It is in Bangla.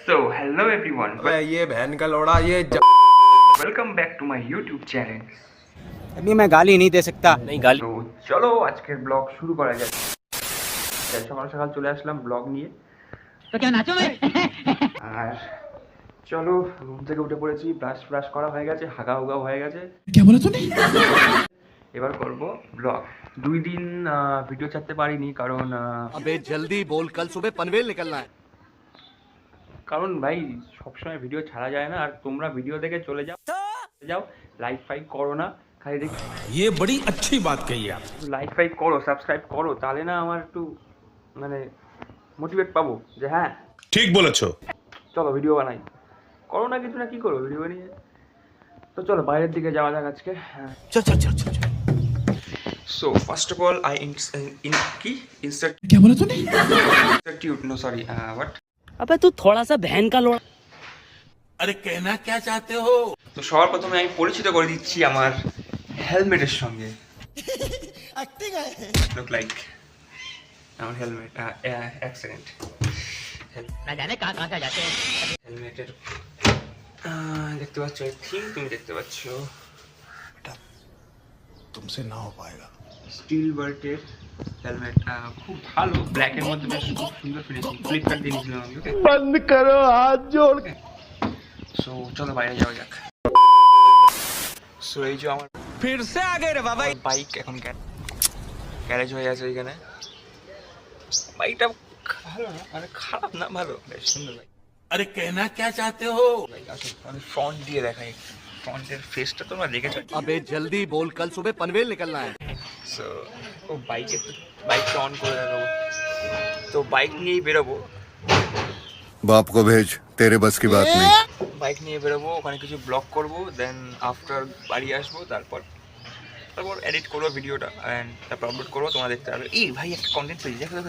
So hello everyone, ये बहन का लोड़ा ये welcome back to my YouTube channel. अभी मैं गाली नहीं दे सकता। नहीं गाली তো চলো আজকের ব্লগ শুরু করা যাক। সকাল সকাল চলে আসলাম ব্লগ নিয়ে। तो क्या नाचो मैं? আর চলো ঘুম থেকে উঠে পড়েছি, ব্রাশ করা হয়ে গেছে, হাগা হুগা হয়ে গেছে। क्या बोला तूने? এবার করব ব্লগ। 2 দিন ভিডিও ছাড়তে পারিনি কারণ अबे जल्दी बोल कल सुबह पनवेल निकलना है কারণ ভাই সবসময় ভিডিও ছাড়া যায় না, আর তোমরা ভিডিও দেখে চলে যাও লাইক ফাইক করো না, খালি দেখ ये बड़ी अच्छी बात कही आप। লাইক ফাইক করো, সাবস্ক্রাইব করো, তাহলে না আমার একটু মানে মোটিভেট পাবো যে হ্যাঁ ঠিক বলেছো। চলো ভিডিও বানাই। করো না কিছু না, কি করো ভিডিও বানিয়ে। তো চলো বাইরের দিকে যাওয়া যাক আজকে। चल चल चल चल so first of all I ইনস্টার্ট क्या बोला तूने? No sorry what. अबे तू थोड़ा सा बहन का लोड़ा। अरे कहना क्या चाहते हो? তো সবার প্রথমে আমি পরিচিত করে দিচ্ছি আমার হেলমেটের সঙ্গে। লুক লাইক আমার হেলমেট। এক সেকেন্ড। ना जाने कहाँ कहाँ से जाते हैं। হেলমেটের দেখতে পাচ্ছ, আই থিঙ্ক তুমি দেখতে পাচ্ছ, तुमसे ना हो पाएगा। স্টিল বার্টের হেলমেট, খুব ভালো, ব্ল্যাকের মধ্যে বেশ খুব সুন্দর ফিনিশিং। ফ্লিপকার্ট দিয়ে নিয়েছিলাম আমি। ওকে बंद करो हाथ जोड़ সো চলো বাইরে যাওয়া যাক। সো এই যে আমার फिर से आ गए रे बाबा বাইক এখন গ্যারেজ হয়ে আছে এখানে। বাইকটা ভালো না, মানে খারাপ না, ভালো, বেশ সুন্দর বাইক। अरे कहना क्या चाहते हो? বাইক আসলে আমি ফ্রন্ট দিয়ে দেখাই, ফ্রন্টের ফেসটা তোমরা দেখেছো। अबे जल्दी बोल कल सुबह पनवेल निकलना है সো ও বাইকটা অন করে দেবো, তো বাইক নিয়েই বেরোবো। बाप को भेज तेरे बस की बात नहीं। বাইক নিয়ে বেরোবো, ওখানে কিছু ব্লগ করবো, দেন আফটার বাড়ি আসবো, তারপর এডিট করবো ভিডিওটা অ্যান্ড তারপর আপলোড করবো, তোমরা দেখতে পারবে। এই ভাই একটা কন্টেন্ট পেয়েছি, দেখো দেখো।